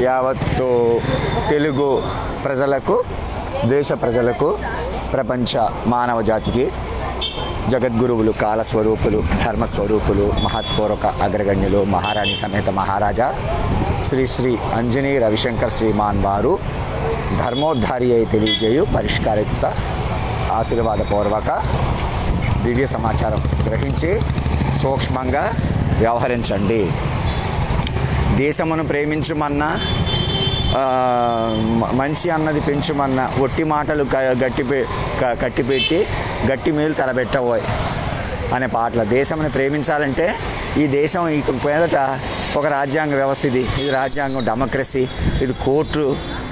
యావత్తు తెలుగు ప్రజలకు, దేశ ప్రజలకు, ప్రపంచ మానవ జాతికి జగద్గురువులు, కాలస్వరూపులు, ధర్మస్వరూపులు, మహత్పూర్వక అగ్రగణ్యులు, మహారాణి సమేత మహారాజా శ్రీ శ్రీ అంజనీ రవిశంకర్ శ్రీమాన్ వారు ధర్మోద్ధారి అయి తెలియజేయు పరిష్కారయుక్త ఆశీర్వాదపూర్వక దివ్య సమాచారం గ్రహించి సూక్ష్మంగా వ్యవహరించండి. దేశమును ప్రేమించుమన్నా, మంచి అన్నది పెంచుమన్నా ఒట్టి మాటలు కట్టిపెట్టి గట్టి మేలు తలబెట్టబోయ్ అనే పాటలు. దేశంని ప్రేమించాలంటే ఈ దేశం పేదట ఒక రాజ్యాంగ వ్యవస్థ, ఇది రాజ్యాంగం, డెమోక్రసీ, ఇది కోర్టు,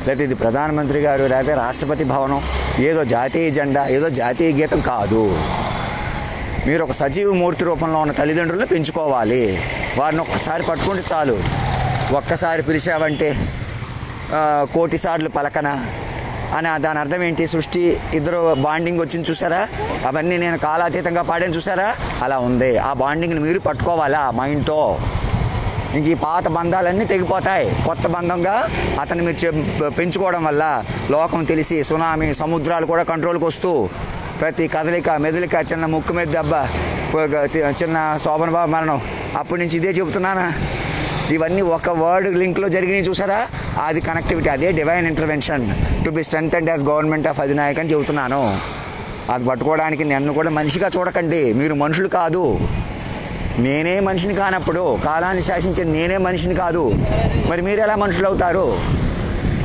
లేకపోతే ఇది ప్రధానమంత్రి గారు, లేకపోతే రాష్ట్రపతి భవనం, ఏదో జాతీయ జెండా, ఏదో జాతీయ గీతం కాదు. మీరు ఒక సజీవ మూర్తి రూపంలో ఉన్న తల్లిదండ్రులను పెంచుకోవాలి. వారిని ఒక్కసారి పట్టుకుంటే చాలు. ఒక్కసారి పిలిచావంటే కోటి సార్లు పలకన అని దాని అర్థం ఏంటి? సృష్టి ఇద్దరు బాండింగ్ వచ్చింది చూసారా? అవన్నీ నేను కాలాతీతంగా పాడాను చూసారా? అలా ఉంది. ఆ బాండింగ్ని మీరు పట్టుకోవాలా మైండ్తో. ఇంక ఈ పాత బంధాలన్నీ తెగిపోతాయి. కొత్త బంధంగా అతన్ని మీరు పెంచుకోవడం వల్ల లోకం తెలిసి సునామీ, సముద్రాలు కూడా కంట్రోల్కి వస్తూ ప్రతి కదలిక మెదలిక, చిన్న ముక్కు మీద దెబ్బ, చిన్న శోభన బాబు మరణం, అప్పటి నుంచి ఇదే చెబుతున్నానా? ఇవన్నీ ఒక వర్డ్ లింక్లో జరిగినాయి చూసారా? అది కనెక్టివిటీ, అదే divine intervention to be strengthened as government of Adhinayak అని చెబుతున్నాను. అది పట్టుకోవడానికి నన్ను కూడా మనిషిగా చూడకండి. మీరు మనుషులు కాదు. నేనే మనిషిని కానప్పుడు, కాలాన్ని శాసించే నేనే మనిషిని కాదు, మరి మీరు ఎలా మనుషులు అవుతారు?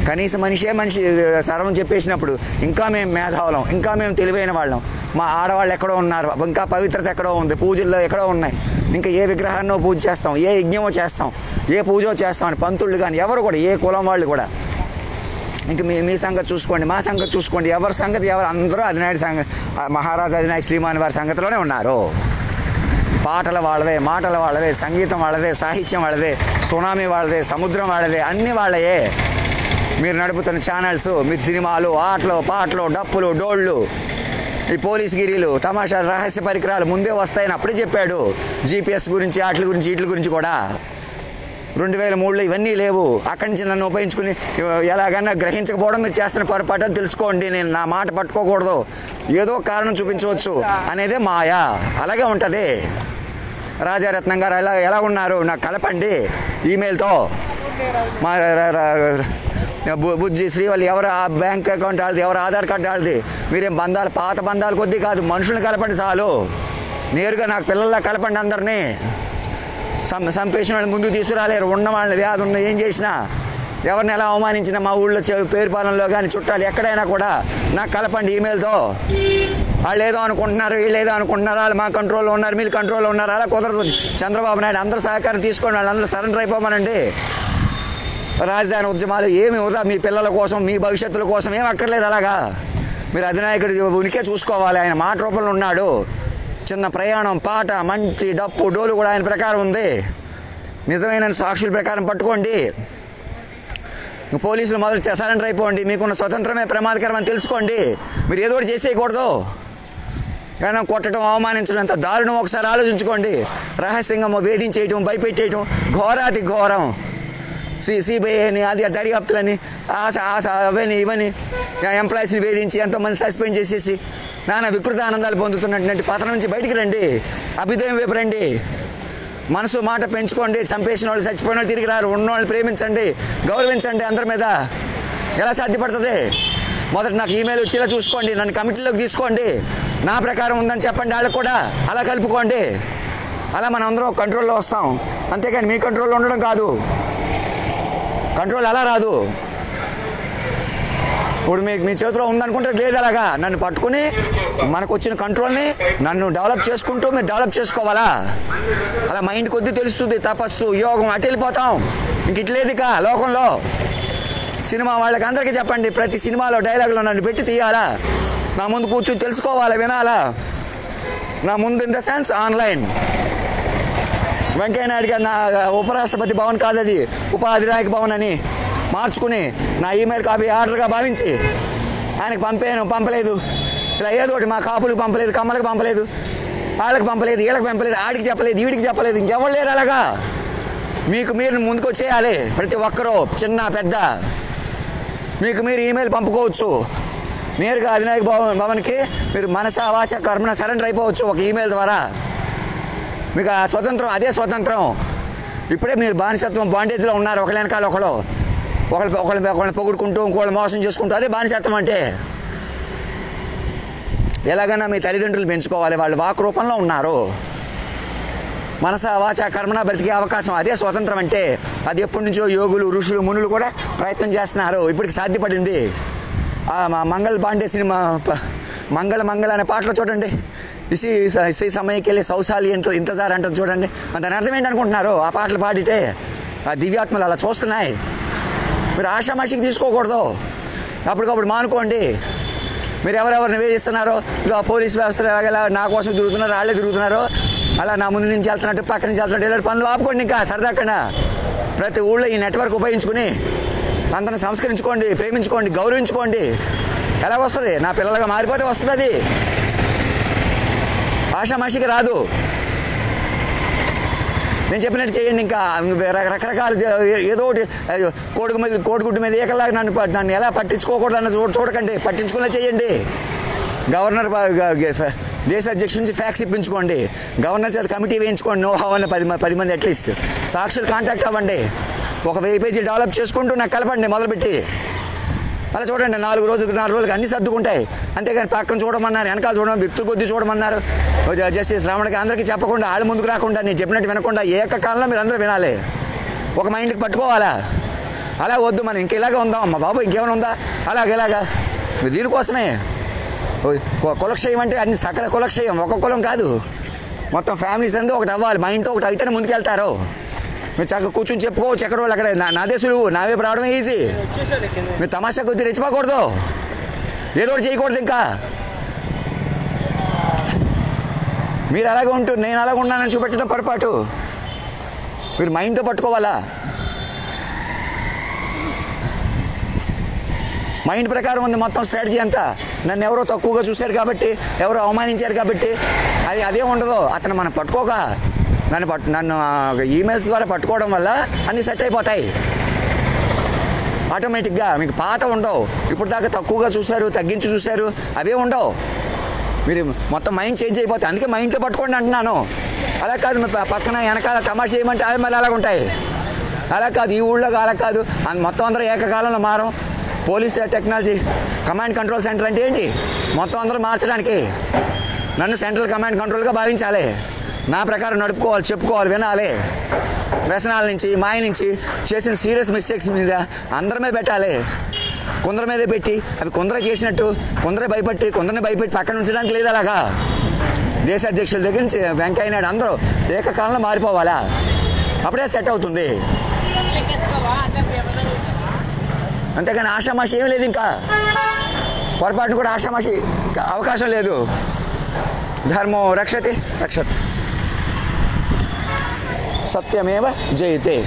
కనీసం మనిషే మనిషి సర్వం చెప్పేసినప్పుడు ఇంకా మేము మేధావులం, ఇంకా మేము తెలివైన వాళ్ళం, మా ఆడవాళ్ళు ఎక్కడో ఉన్నారు, ఇంకా పవిత్రత ఎక్కడో ఉంది, పూజల్లో ఎక్కడో ఉన్నాయి, ఇంకా ఏ విగ్రహాన్నో పూజ చేస్తాం, ఏ యజ్ఞమో చేస్తాం, ఏ పూజో చేస్తాం అని పంతుళ్ళు కానీ ఎవరు కూడా, ఏ కులం వాళ్ళు కూడా, ఇంక మీ సంగతి చూసుకోండి, మా సంగతి చూసుకోండి, ఎవరి సంగతి ఎవరు, అందరూ అధినాయుడు మహారాజా అధినాయక్ శ్రీమాన్ వారి సంగతిలోనే ఉన్నారు. పాటలు వాళ్ళవే, మాటలు వాళ్ళవే, సంగీతం వాళ్ళదే, సాహిత్యం వాళ్ళదే, సునామీ వాళ్ళదే, సముద్రం వాళ్ళదే, అన్నీ వాళ్ళయే. మీరు నడుపుతున్న ఛానల్స్, మీరు సినిమాలు, ఆటలు, పాటలు, డప్పులు, డోళ్ళు, ఈ పోలీస్ గిరీలు, తమాషా, రహస్య పరికరాలు ముందే వస్తాయని అప్పుడే చెప్పాడు. జీపీఎస్ గురించి, వాటి గురించి, వీటి గురించి కూడా 2003లో ఇవన్నీ లేవు. అక్కడి నుంచి నన్ను ఉపయోగించుకుని ఎలాగైనా గ్రహించకపోవడం మీరు చేస్తున్న పొరపాటు అని తెలుసుకోండి. నేను నా మాట పట్టుకోకూడదు, ఏదో కారణం చూపించవచ్చు అనేదే మాయా. అలాగే ఉంటుంది. రాజారత్నం గారు ఎలా ఉన్నారు నాకు కలపండి ఈమెయిల్తో. మా బుజ్జి, శ్రీవల్లి ఎవరు బ్యాంక్ అకౌంట్ వాళ్ళది, ఎవరు ఆధార్ కార్డు వాళ్ళది. మీరేం బంధాలు, పాత బంధాలు కొద్దీ కాదు, మనుషులను కలపండి చాలు. నేరుగా నాకు పిల్లల్లా కలపండి. అందరినీ సంపేసిన వాళ్ళు ముందుకు తీసుకురాలేరు. ఉన్న వాళ్ళని వ్యాధి ఉన్న ఏం చేసినా, ఎవరిని ఎలా అవమానించినా, మా ఊళ్ళో పేరు పాలనలో కానీ చుట్టాలు ఎక్కడైనా కూడా నాకు కలపండి ఈమెయిల్తో. వాళ్ళు ఏదో అనుకుంటున్నారు, వీళ్ళు ఏదో అనుకుంటున్నారు, వాళ్ళు మా కంట్రోల్లో ఉన్నారు, మీరు కంట్రోల్లో ఉన్నారు, అలా కుదరదు. చంద్రబాబు నాయుడు అందరూ సహకారం తీసుకోండి, వాళ్ళందరూ సరెండర్ అయిపోమనండి. రాజధాని ఉద్యమాలు ఏమి వృధా, మీ పిల్లల కోసం, మీ భవిష్యత్తుల కోసం ఏం అక్కర్లేదు. అలాగా మీరు అధినాయకుడి ఉనికే చూసుకోవాలి. ఆయన మాట రూపంలో ఉన్నాడు. చిన్న ప్రయాణం, పాట, మంచి డప్పు, డోలు కూడా ఆయన ప్రకారం ఉంది. నిజమైన సాక్షుల ప్రకారం పట్టుకోండి. పోలీసులు మొదలు సరెండర్ అయిపోండి. మీకున్న స్వతంత్రమే ప్రమాదకరం అని తెలుసుకోండి. మీరు ఏదో ఒకటి చేసేయకూడదు. కానీ కొట్టడం, అవమానించడం ఎంత దారుణం ఒకసారి ఆలోచించుకోండి. రహస్యంగా వేధించేయటం, భయపెట్టేయటం ఘోరాతి ఘోరం. సిబిఐ అని, అది దర్యాప్తులని, అవని ఇవని ఎంప్లాయీస్ని వేధించి ఎంతోమంది సస్పెండ్ చేసేసి నానా వికృత ఆనందాలు పొందుతున్నటువంటి పతనం నుంచి బయటికి రండి. అభ్యుదయం వైపు రండి. మనసు మాట పెంచుకోండి. చంపేసిన వాళ్ళు, చచ్చిపోయిన వాళ్ళు తిరిగి రారు. ఉన్న వాళ్ళు ప్రేమించండి, గౌరవించండి. అందరి మీద ఎలా సాధ్యపడుతుంది? మొదట నాకు ఈమెయిల్ వచ్చేలా చూసుకోండి. నన్ను కమిటీలోకి తీసుకోండి. నా ప్రకారం ఉందని చెప్పండి. వాళ్ళకు కూడా అలా కలుపుకోండి. అలా మనం అందరం కంట్రోల్లో వస్తాం. అంతేకాని మీ కంట్రోల్లో ఉండడం కాదు. కంట్రోల్ అలా రాదు. ఇప్పుడు మీ చేతిలో ఉందనుకుంటే లేదు. అలాగా నన్ను పట్టుకుని మనకు వచ్చిన కంట్రోల్ని నన్ను డెవలప్ చేసుకుంటూ మీరు డెవలప్ చేసుకోవాలా. అలా మైండ్ కొద్దీ తెలుస్తుంది. తపస్సు, యోగం, అటు వెళ్ళిపోతాం. ఇంక ఇట్లేదు ఇక లోకంలో. సినిమా వాళ్ళకి అందరికీ చెప్పండి, ప్రతి సినిమాలో డైలాగులో నన్ను పెట్టి తీయాలా, నా ముందు కూర్చొని తెలుసుకోవాలా, వినాలా. నా ముందు in the sense online. Venkaiah Naidu గారు నా ఉపరాష్ట్రపతి భవన్ కాదు, అది ఉపాధినాయక భవన్ అని మార్చుకుని నా ఈమెయిల్ కాపీ ఆర్డర్గా భావించి ఆయనకు పంపలేదు. ఇలా ఏదో ఒకటి మా కాపులకు పంపలేదు, కమ్మలకు పంపలేదు, వాళ్ళకి పంపలేదు, వీళ్ళకి పంపలేదు, ఆడికి చెప్పలేదు, వీడికి చెప్పలేదు, ఇంకెవరు లేరు. అలాగా మీకు మీరు ముందుకు వచ్చేయాలి. ప్రతి ఒక్కరూ చిన్న పెద్ద మీకు మీరు ఈమెయిల్ పంపుకోవచ్చు. నేరుగా అధినాయక భవన్కి మీరు మనస వాచ కర్మన సరెండర్ అయిపోవచ్చు ఒక ఈమెయిల్ ద్వారా. మీకు ఆ స్వతంత్రం, అదే స్వతంత్రం. ఇప్పుడే మీరు బానిసత్వం బాండేజ్లో ఉన్నారు. ఒకళ్ళ వెనకాల ఒకళ్ళని పొగుడుకుంటూ ఇంకోళ్ళు మోసం చేసుకుంటూ, అదే బానిసత్వం అంటే. ఎలాగైనా మీ తల్లిదండ్రులు పెంచుకోవాలి, వాళ్ళు వాక్ రూపంలో ఉన్నారు. మనస వాచ కర్మన బ్రతికే అవకాశం, అదే స్వతంత్రం అంటే. అది ఎప్పటి నుంచో యోగులు ఋషులు మునులు కూడా ప్రయత్నం చేస్తున్నారు, ఇప్పటికి సాధ్యపడింది. మంగళ పాండే సినిమా మంగళ అనే పాటలో చూడండి, ఇసి సమయకి వెళ్ళి సౌసాలి ఇంతసారి అంటుంది చూడండి. దాని అర్థం ఏంటనుకుంటున్నారు? ఆ పాటలు పాడితే ఆ దివ్యాత్మలు అలా చూస్తున్నాయి. మీరు ఆషామాషికి తీసుకోకూడదు, అప్పటికప్పుడు మానుకోండి. మీరు ఎవరెవరు నివేదిస్తున్నారో, ఇక పోలీస్ వ్యవస్థ ఎలా నా కోసం తిరుగుతున్నారు, వాళ్ళే తిరుగుతున్నారు, అలా నా ముందు నుంచి వెళ్తున్నట్టు పక్క నుంచి వెళ్తున్నట్టు ఇలా పనులు ఆపుకోండి. ఇంకా సరదాకన్నా ప్రతి ఊళ్ళో ఈ నెట్వర్క్ ఉపయోగించుకుని అందరిని సంస్కరించుకోండి, ప్రేమించుకోండి, గౌరవించుకోండి. ఎలాగొస్తుంది? నా పిల్లలుగా మారిపోతే వస్తుంది. అది ఆషామాషికి రాదు. నేను చెప్పినట్టు చేయండి. ఇంకా రకరకాల ఏదో ఒకటి కోడిగుడ్డు మీద ఏకలాగా నన్ను ఎలా పట్టించుకోకూడదు అన్న చూడకండి, పట్టించుకునే చేయండి. గవర్నర్ దేశ అధ్యక్షుడి నుంచి ఫ్యాక్స్ ఇప్పించుకోండి, గవర్నర్ చేత కమిటీ వేయించుకోండి, నో హౌ అని 10 మంది అట్లీస్ట్ సాక్షులు కాంటాక్ట్ అవ్వండి. ఒక 1000 పేజీలు డెవలప్ చేసుకుంటూ నాకు కలపండి మొదలుపెట్టి. అలా చూడండి, 4 రోజులకి అన్నీ సర్దుకుంటాయి. అంతేగాని పక్కన చూడమన్నారు, వెనకాల చూడమని, వ్యక్తుల కొద్దీ చూడమన్నారు. జస్టిస్ రమణకి అందరికీ చెప్పకుండా, వాళ్ళు ముందుకు రాకుండా, నేను చెప్పినట్టు వినకుండా ఏకకాలంలో మీరు అందరూ వినాలి. ఒక మైండ్కి పట్టుకోవాలా? అలా వద్దు, మనం ఇంకెలాగే ఉందాం అమ్మ బాబు, ఇంకేమైనా ఉందా అలాగేలాగా. దీనికోసమే కులక్షయం అంటే అన్ని సకల కులక్షయం, ఒక కులం కాదు, మొత్తం ఫ్యామిలీస్ అంతా ఒకటి అవ్వాలి. మైండ్తో ఒకటి అయితేనే ముందుకెళ్తారు. మీరు చక్కగా కూర్చొని చెప్పుకోవచ్చు ఎక్కడ వాళ్ళు అక్కడ. నాదే సులువు, నా వైపు రావడమే ఈజీ. మీరు తమాషా కొద్ది రెచ్చిపోకూడదు, ఏదో ఒకటి చేయకూడదు. ఇంకా మీరు అలాగే ఉంటూ నేను అలాగ ఉన్నానని చూపెట్టడం పొరపాటు. మీరు మైండ్తో పట్టుకోవాలా. మైండ్ ప్రకారం ఉంది మొత్తం స్ట్రాటజీ అంతా. నన్ను ఎవరో తక్కువగా చూశారు కాబట్టి, ఎవరో అవమానించారు కాబట్టి అదే ఉండదు. అతను మనం పట్టుకోక నన్ను ఈమెయిల్స్ ద్వారా పట్టుకోవడం వల్ల అన్నీ సెట్ అయిపోతాయి ఆటోమేటిక్గా. మీకు పాత ఉండవు, ఇప్పుడు దాకా తక్కువగా చూశారు, తగ్గించి చూశారు, అవే ఉండవు. మీరు మొత్తం మైండ్ చేంజ్ అయిపోతాయి. అందుకే మైండ్తో పట్టుకోండి అంటున్నాను. అలా కాదు పక్కన వెనకాల తమాషా చేయమంటే అవి మళ్ళీ అలాగ ఉంటాయి. అలా కాదు, ఈ ఊళ్ళో అలా కాదు, మొత్తం అందరూ ఏకకాలంలో మారం. Police technology command control centre అంటే ఏంటి? మొత్తం అందరూ మార్చడానికి. నన్ను సెంట్రల్ కమాండ్ కంట్రోల్గా భావించాలి, నా ప్రకారం నడుపుకోవాలి, చెప్పుకోవాలి, వినాలి. వ్యసనాల నుంచి, మాయ నుంచి, చేసిన సీరియస్ మిస్టేక్స్ మీద అందరి మీద పెట్టాలి. కొందరి మీదే పెట్టి అవి కొందరే చేసినట్టు కొందరిని భయపెట్టి పక్కన ఉంచడానికి లేదు. అలాగా దేశ అధ్యక్షుల దగ్గర నుంచి వెంకయ్య నాయుడు అందరూ ఏకకాలంలో మారిపోవాలా, అప్పుడే సెట్ అవుతుంది. అంతేగాని ఆషామాషి ఏమీ లేదు. ఇంకా పొరపాటును కూడా ఆషామాషి అవకాశం లేదు. ధర్మో రక్షతి రక్షత్, సత్యమేవ జయతే.